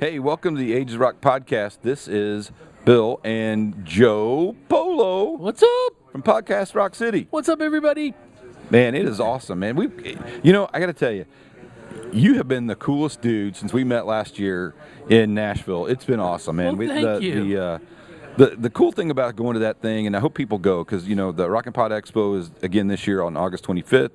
Hey, welcome to the Ages Rock podcast. This is Bill and Joe Polo. What's up? From Podcast Rock City. What's up, everybody? Man, it is awesome, man. I got to tell you, you have been the coolest dude since we met last year in Nashville. It's been awesome, man. Well, thank you. The cool thing about going to that thing, and I hope people go, because the Rock and Pod Expo is again this year on August 25th.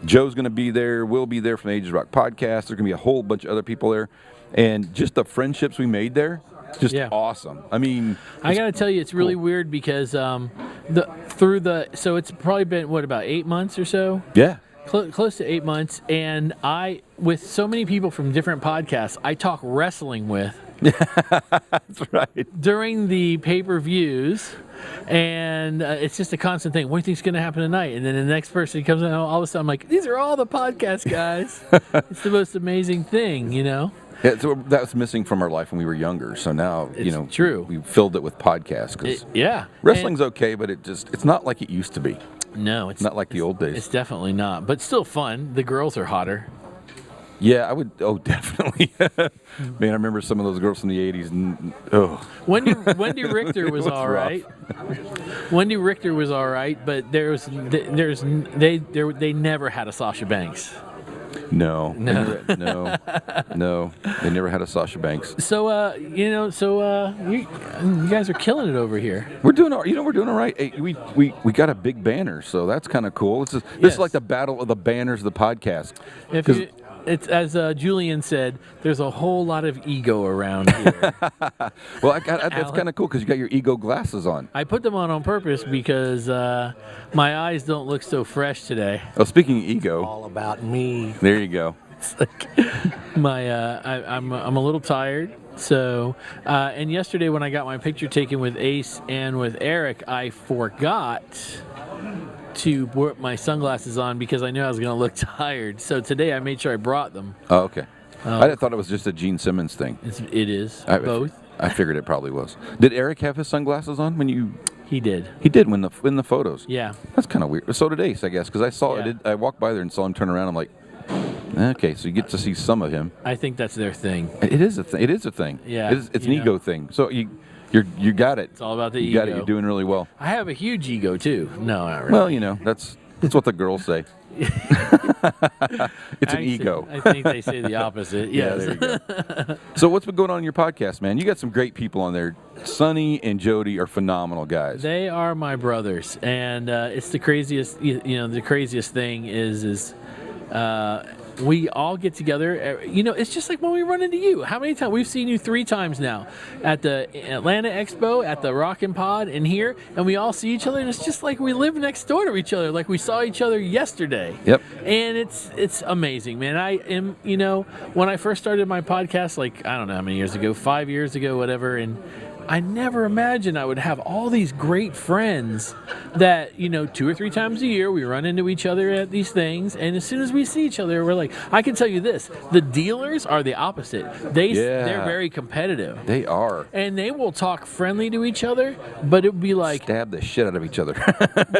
Joe's going to be there. We'll be there from the Ages Rock podcast. There's going to be a whole bunch of other people there. And just the friendships we made there, just awesome. I mean, I got to tell you, it's really weird because so it's probably been, about 8 months or so? Yeah. Close to 8 months. And with so many people from different podcasts, I talk wrestling with. That's right. During the pay-per-views, and it's just a constant thing. What do you think's going to happen tonight? And then the next person comes in, all of a sudden I'm like, these are all the podcast guys. It's the most amazing thing, Yeah, so that was missing from our life when we were younger. So now, it's true. We filled it with podcasts. Wrestling's okay, but it's not like it used to be. No, it's not like the old days. It's definitely not, but still fun. The girls are hotter. Yeah, I would. Oh, definitely. Man, I remember some of those girls from the '80s. Wendy Richter was all right. Wendy Richter was all right, but they never had a Sasha Banks. No. They never had a Sasha Banks. So, you guys are killing it over here. We're doing all right. Hey, we got a big banner, so that's kind of cool. This is like the battle of the banners of the podcast. It's as Julian said, there's a whole lot of ego around here. Well, that's kind of cool because you got your ego glasses on. I put them on purpose because my eyes don't look so fresh today. Oh, speaking of ego, all about me. There you go. It's like I'm a little tired. So, and yesterday when I got my picture taken with Ace and with Eric, I forgot to put my sunglasses on because I knew I was going to look tired. So today I made sure I brought them. Oh, okay. I thought it was just a Gene Simmons thing. It is. Both. I figured it probably was. Did Eric have his sunglasses on when you? He did. He did in the photos. Yeah. That's kind of weird. So did Ace, I guess, because I saw it. I walked by there and saw him turn around. I'm like, okay, so you get to see some of him. I think that's their thing. It is a thing. It is a thing. Yeah. It's an ego thing. So you got it. It's all about the ego. You got it. You're doing really well. I have a huge ego too. No, not really. Well, that's what the girls say. It's an ego. I think they say the opposite. Yeah, there you go. So what's been going on in your podcast, man? You got some great people on there. Sonny and Jody are phenomenal guys. They are my brothers, and it's the craziest. The craziest thing is we all get together. It's just like when we run into you. How many times? We've seen you 3 times now at the Atlanta Expo, at the Rock and Pod, and here, and we all see each other, and it's just like we live next door to each other, like we saw each other yesterday. Yep. And it's amazing, man. I am, when I first started my podcast, like, I don't know how many years ago, 5 years ago, whatever, and I never imagined I would have all these great friends that, 2 or 3 times a year we run into each other at these things, and as soon as we see each other, we're like, I can tell you this, the dealers are the opposite. They're very competitive. They are. And they will talk friendly to each other, but it would be like... stab the shit out of each other.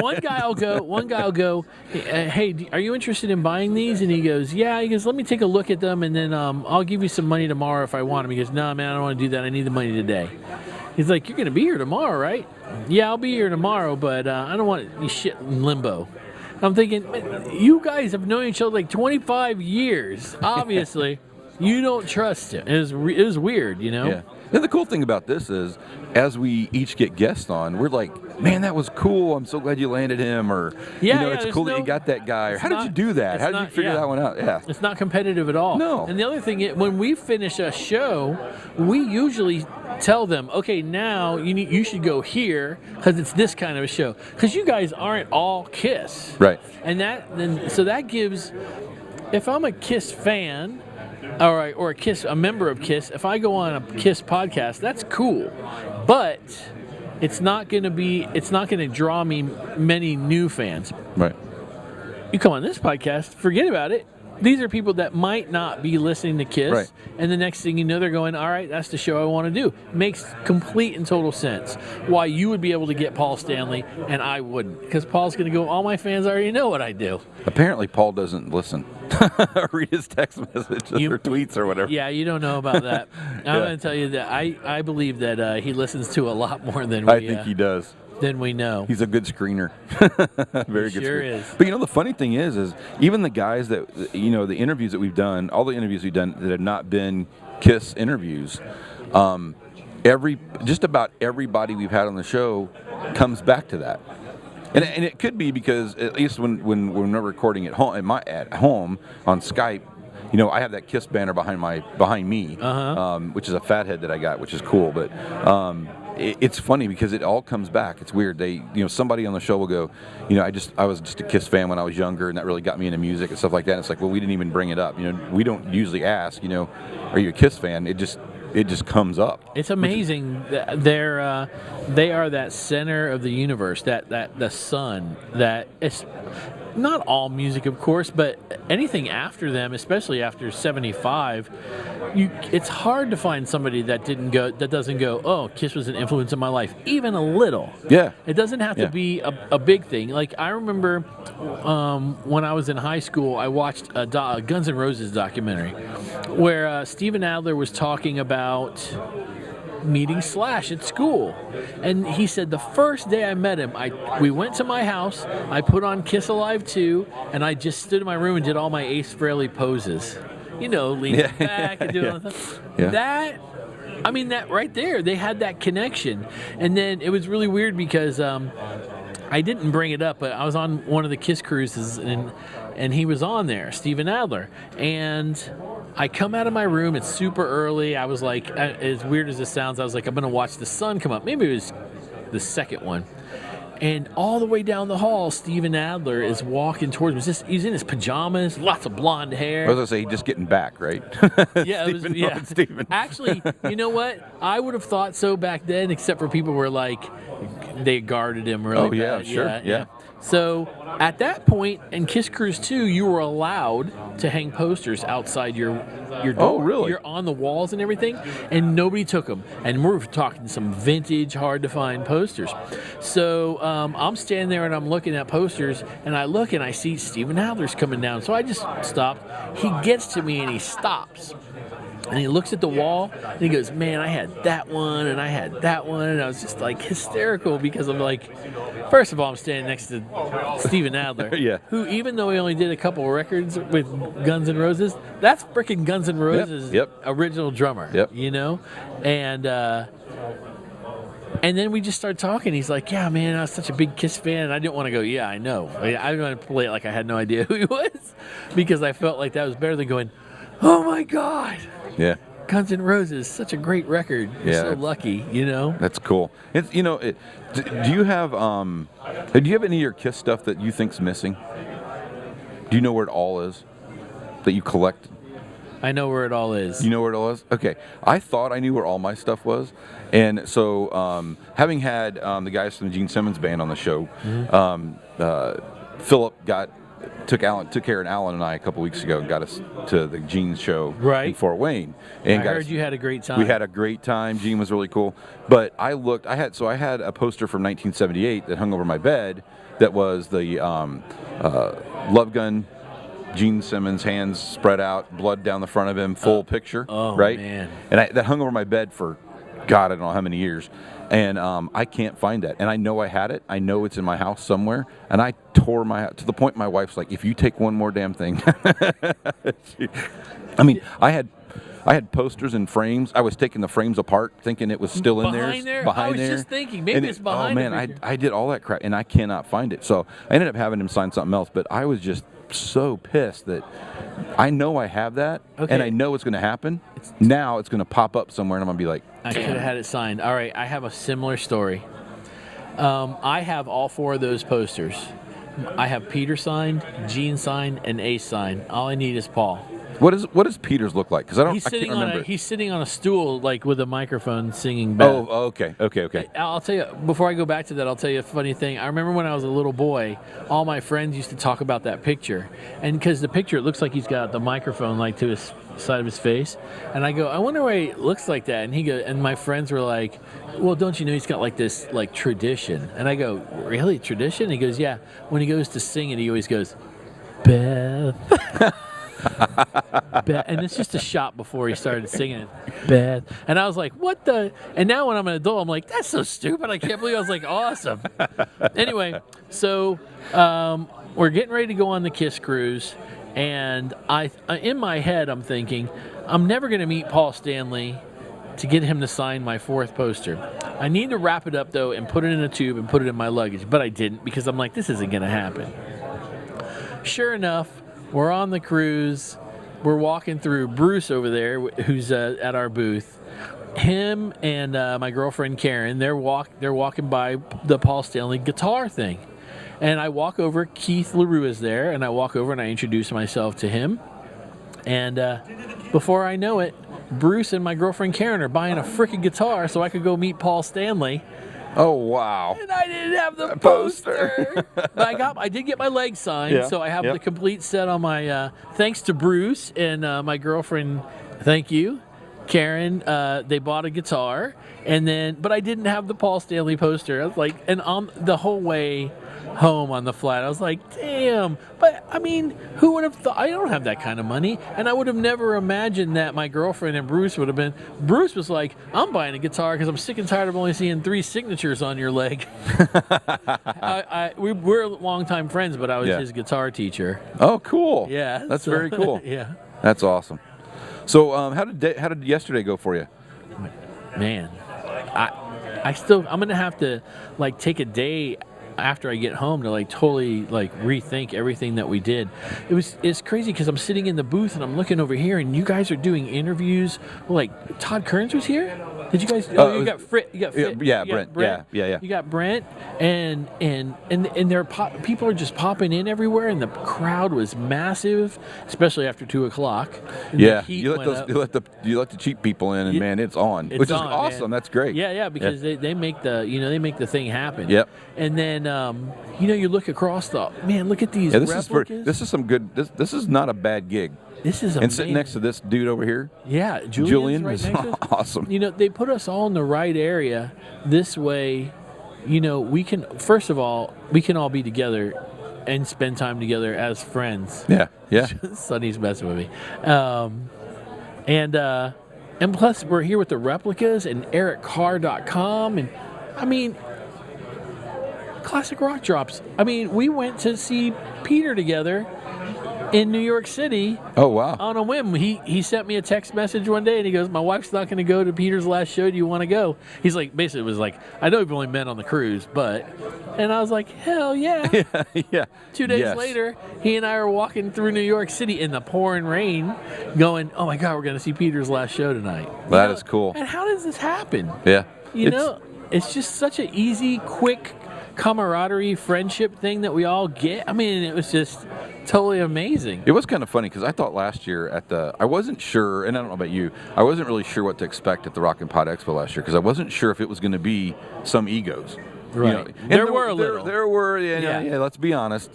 One guy will go, hey, are you interested in buying these? And he goes, yeah. He goes, let me take a look at them, and then I'll give you some money tomorrow if I want them. He goes, no, man, I don't want to do that. I need the money today. He's like, you're going to be here tomorrow, right? Yeah, I'll be here tomorrow, but I don't want any shit in limbo. I'm thinking, man, you guys have known each other like 25 years. Obviously, you don't trust him. It was weird, Yeah. And the cool thing about this is, as we each get guests on, we're like, man, that was cool. I'm so glad you landed him. Or, it's cool that you got that guy. Or, how did you do that? How did you figure that one out? Yeah. It's not competitive at all. No. And the other thing, when we finish a show, we usually tell them, okay, now you should go here because it's this kind of a show. Because you guys aren't all KISS. Right. And so that gives, if I'm a KISS fan, or a member of KISS, if I go on a KISS podcast, that's cool. But it's not going to draw me many new fans. Right. You come on this podcast, forget about it. These are people that might not be listening to KISS, right. And the next thing you know, they're going, all right, that's the show I want to do. Makes complete and total sense why you would be able to get Paul Stanley and I wouldn't. Because Paul's going to go, all my fans already know what I do. Apparently, Paul doesn't listen. Read his text messages or tweets or whatever. Yeah, you don't know about that. I'm going to tell you that I believe that he listens to a lot more than I think he does. Than we know. He's a good screener. Very good sure screener. is. But the funny thing is even the guys that, the interviews that we've done, all the interviews we've done that have not been KISS interviews, just about everybody we've had on the show comes back to that. And it could be because at least when we're recording at home on Skype, I have that KISS banner behind me, which is a fathead that I got, which is cool. But it's funny because it all comes back. It's weird. Somebody on the show will go, I was just a KISS fan when I was younger, and that really got me into music and stuff like that. And it's like, well, we didn't even bring it up. We don't usually ask, are you a KISS fan? It just comes up. It's amazing. They are that center of the universe, that the sun. That it's not all music, of course, but anything after them, especially after 75, it's hard to find somebody that doesn't go, oh, KISS was an influence in my life, even a little. Yeah. It doesn't have to be a big thing. Like I remember when I was in high school, I watched a Guns N' Roses documentary where Steven Adler was talking about meeting Slash at school, and he said the first day I met him, we went to my house, I put on Kiss Alive 2, and I just stood in my room and did all my Ace Frehley poses, leaning back and doing all that stuff. That right there, they had that connection. And then it was really weird because I didn't bring it up, but I was on one of the KISS cruises, and he was on there, Steven Adler, and I come out of my room, it's super early. I was like, as weird as this sounds, I was like, I'm going to watch the sun come up. Maybe it was the second one. And all the way down the hall, Steven Adler is walking towards me. He's in his pajamas, lots of blonde hair. I was going to say, he's just getting back, right? Yeah, Steven. Actually, you know what? I would have thought so back then, except for people were like, they guarded him really bad. Oh, yeah, sure, yeah. So at that point, in KISS Cruise 2, you were allowed to hang posters outside your door. Oh, really? You're on the walls and everything, and nobody took them. And we're talking some vintage, hard-to-find posters. So I'm standing there, and I'm looking at posters, and I look, and I see Steven Adler's coming down. So I just stopped. He gets to me, and he stops. And he looks at the wall, and he goes, man, I had that one, and I had that one. And I was just, like, hysterical because I'm like, first of all, I'm standing next to Steven Adler, who, even though he only did a couple of records with Guns N' Roses, that's freaking Guns N' Roses' original drummer, And then we just started talking. He's like, yeah, man, I was such a big KISS fan. And I didn't want to go, yeah, I know. I didn't want to play it like I had no idea who he was because I felt like that was better than going, oh, my God. Yeah. Guns N' Roses, such a great record. You're so lucky, That's cool. It's do you have any of your KISS stuff that you think's missing? Do you know where it all is that you collect? I know where it all is. You know where it all is? Okay. I thought I knew where all my stuff was. And so having had the guys from the Gene Simmons band on the show, Philip took care of Alan and I a couple weeks ago and got us to the Gene show in Fort Wayne. And I heard you had a great time. We had a great time. Gene was really cool. But I had a poster from 1978 that hung over my bed that was the Love Gun, Gene Simmons, hands spread out, blood down the front of him, full picture. Oh, right? Man. And that hung over my bed for, God, I don't know how many years. And I can't find that. And I know I had it. I know it's in my house somewhere. And I tore my house to the point my wife's like, if you take one more damn thing. I had posters and frames. I was taking the frames apart, thinking it was still in there. Behind there. I was just thinking, maybe it's behind there. Oh, man, I did all that crap, and I cannot find it. So I ended up having him sign something else. But I was just so pissed that I know I have that, and I know it's going to happen. Now it's going to pop up somewhere, and I'm going to be like, I could have had it signed. All right, I have a similar story. I have all four of those posters. I have Peter signed, Gene signed, and Ace signed. All I need is Paul. What does Peter's look like? Because I can't remember. He's sitting on a stool, like with a microphone, singing back. Oh, okay. I'll tell you. Before I go back to that, I'll tell you a funny thing. I remember when I was a little boy, all my friends used to talk about that picture, and because the picture, it looks like he's got the microphone like to his side of his face, and I go, I wonder why he looks like that. And he goes, and my friends were like, well, don't you know he's got like this like tradition? And I go, really, tradition? He goes, yeah. When he goes to sing it, he always goes, Beth. Beth. And it's just a shot before he started singing it. Beth. And I was like, what the? And now when I'm an adult, I'm like, that's so stupid. I can't believe I was like, awesome. Anyway, so we're getting ready to go on the KISS cruise. And in my head, I'm thinking, I'm never going to meet Paul Stanley to get him to sign my 4th poster. I need to wrap it up, though, and put it in a tube and put it in my luggage. But I didn't, because I'm like, this isn't going to happen. Sure enough, we're on the cruise. We're walking through. Bruce over there, who's at our booth. Him and my girlfriend Karen, they're walking by the Paul Stanley guitar thing. And I walk over, Keith LaRue is there, and I walk over and I introduce myself to him. And before I know it, Bruce and my girlfriend Karen are buying a freaking guitar so I could go meet Paul Stanley. Oh, wow. And I didn't have the poster. But I did get my leg signed, so I have the complete set on my, thanks to Bruce and my girlfriend, thank you, Karen, they bought a guitar, but I didn't have the Paul Stanley poster. I was like, and on the whole way home on the flight, I was like, damn. But I mean, who would have thought? I don't have that kind of money, and I would have never imagined that my girlfriend and Bruce would have been. Bruce was like, I'm buying a guitar because I'm sick and tired of only seeing 3 signatures on your leg. We're longtime friends, but I was his guitar teacher. Oh, cool. Yeah, that's very cool. Yeah, that's awesome. So, how did yesterday go for you? Man, I'm gonna have to like take a day after I get home to like totally like rethink everything that we did. It's crazy because I'm sitting in the booth and I'm looking over here and you guys are doing interviews. Like Todd Kearns was here. Did you guys? You got Frit. You got Frit. Yeah, Brent. Yeah. You got Brent, and people are just popping in everywhere, and the crowd was massive, especially after 2:00. Yeah, you let the cheap people in, and man, it's on, which is awesome. Man. That's great. Yeah, because they make the thing happen. Yep. And then you look across look at these replicas. This is some good. This is not a bad gig. This is amazing. And sitting next to this dude over here. Yeah, Julian right is awesome. They put us all in the right area. This way, we can, first of all, we can all be together and spend time together as friends. Yeah. Sonny's messing with me. And plus, we're here with the replicas and ericcarr.com. And, I mean, classic rock drops. I mean, we went to see Peter together in New York City. Oh, wow. On a whim. He sent me a text message one day and he goes, my wife's not going to go to Peter's last show. Do you want to go? He's like, basically was like, I know you've only met on the cruise, but, and I was like, hell yeah. Yeah. 2 days later, he and I are walking through New York City in the pouring rain going, oh my God, we're going to see Peter's last show tonight. That is cool. And how does this happen? Yeah. It's just such an easy, quick camaraderie, friendship thing that we all get. I mean, it was just totally amazing. It was kind of funny because I thought last year I wasn't sure, and I don't know about you, I wasn't really sure what to expect at the Rock and Pod Expo last year because I wasn't sure if it was going to be some egos. Right. There were a little. There were, yeah, let's be honest.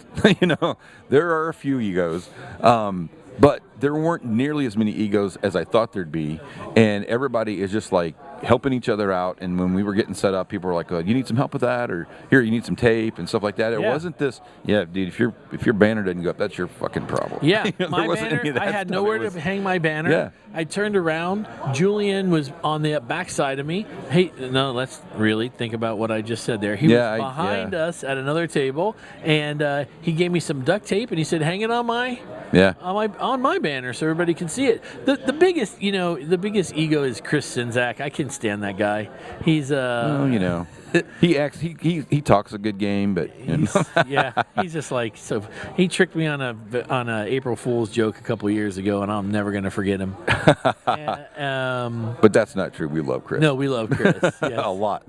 There are a few egos. But there weren't nearly as many egos as I thought there'd be, and everybody is just like helping each other out. And when we were getting set up, people were like, "You need some help with that?" or "Here, you need some tape," and stuff like that. It wasn't this, dude. If your banner doesn't go up, that's your fucking problem. Yeah, my banner. I had nowhere to hang my banner. Yeah. I turned around. Julian was on the backside of me. Hey, no, let's really think about what I just said there. He was behind us at another table, and he gave me some duct tape, and he said, "Hang it on my." Yeah. On my banner so everybody can see it. The biggest ego is Chris Czynszak. I can't stand that guy. He's he talks a good game, but he's just like, so he tricked me on a April Fool's joke a couple years ago, and I'm never gonna forget him. But that's not true. We love Chris. No, we love Chris. Yes. A lot.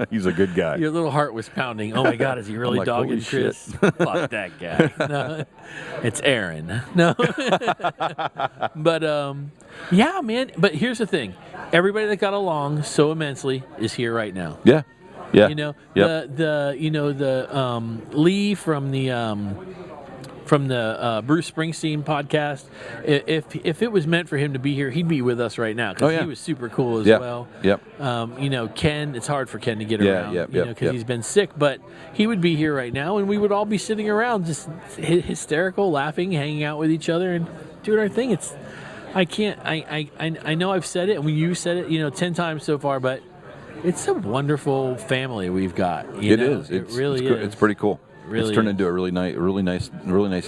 He's a good guy. Your little heart was pounding. Oh my God, is he really dogging Chris? Fuck that guy. No, it's Aaron. No, but yeah, man. But here's the thing: everybody that got along so immensely is here right now. Yeah. Yeah. The Lee from the from the Bruce Springsteen podcast. If it was meant for him to be here, he'd be with us right now because he was super cool as well. Yep. Ken, it's hard for Ken to get Yeah, around, yep, because he's been sick, but he would be here right now, and we would all be sitting around just hysterical, laughing, hanging out with each other, and doing our thing. I know I've said it, and you said it, 10 times so far, but it's a wonderful family we've got. It is. It really is. It's pretty cool. Really it's turned into a really nice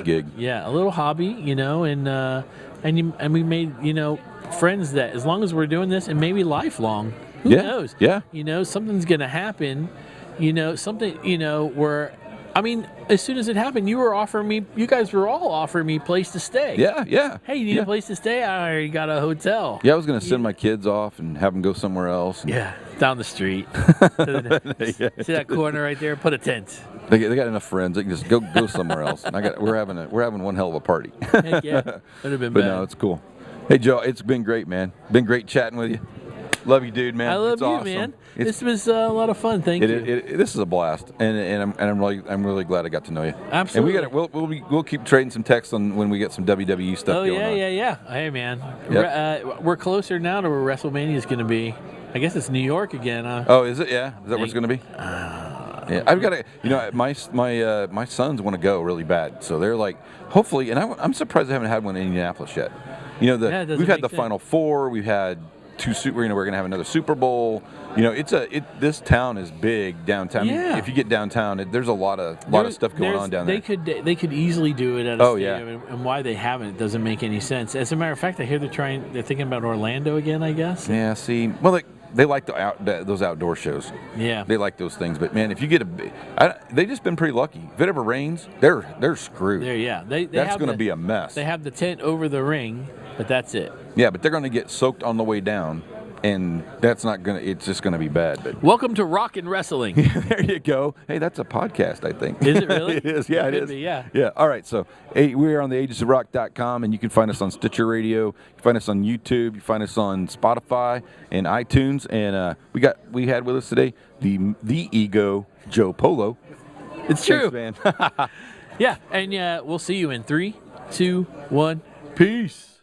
gig. Yeah, a little hobby, and we made friends that as long as we're doing this, and maybe lifelong. Who knows? Yeah. Something's gonna happen. Where. I mean, as soon as it happened, you guys were all offering me a place to stay. Yeah. Hey, you need a place to stay? I already got a hotel. Yeah, I was going to send my kids off and have them go somewhere else. Yeah, down the street. See that corner right there? Put a tent. They got enough friends. They can just go somewhere else. And we're having one hell of a party. Heck yeah, would have been But bad. no, it's cool. Hey, Joe, it's been great, man. Been great chatting with you. Love you, dude, man. I love it's you, awesome. man. This was a lot of fun. Thank you. This is a blast, and I'm really glad I got to know you. Absolutely. And we'll keep trading some texts on when we get some WWE stuff going on. Yeah. Hey, man. Yep. We're closer now to where WrestleMania is going to be. I guess it's New York again. Oh, is it? Yeah. Is that where it's going to be? Yeah, I've got to. My sons want to go really bad, so they're like, hopefully. And I'm surprised I haven't had one in Indianapolis yet. We've had the Final Four. We've had we're going to have another Super Bowl. This town is big downtown. Yeah. I mean, if you get downtown, there's a lot of stuff going on down there. They could easily do it at a stadium, and why they haven't doesn't make any sense. As a matter of fact, I hear they're thinking about Orlando again, I guess. Yeah. See, well, they like those outdoor shows. Yeah. They like those things. But man, if you get they've just been pretty lucky. If it ever rains, they're screwed. That's going to be a mess. They have the tent over the ring, but that's it. Yeah, but they're going to get soaked on the way down, and that's not going to. It's just going to be bad. But welcome to Rock and Wrestling. There you go. Hey, that's a podcast, I think. Is it really? It is. Yeah, it is. Yeah. All right. So we're on the agesofrock.com, and you can find us on Stitcher Radio. You can find us on YouTube. You find us on Spotify and iTunes. And we had with us today the ego Joe Polo. It's true, Thanks, man. Yeah, and we'll see you in 3, 2, 1. Peace.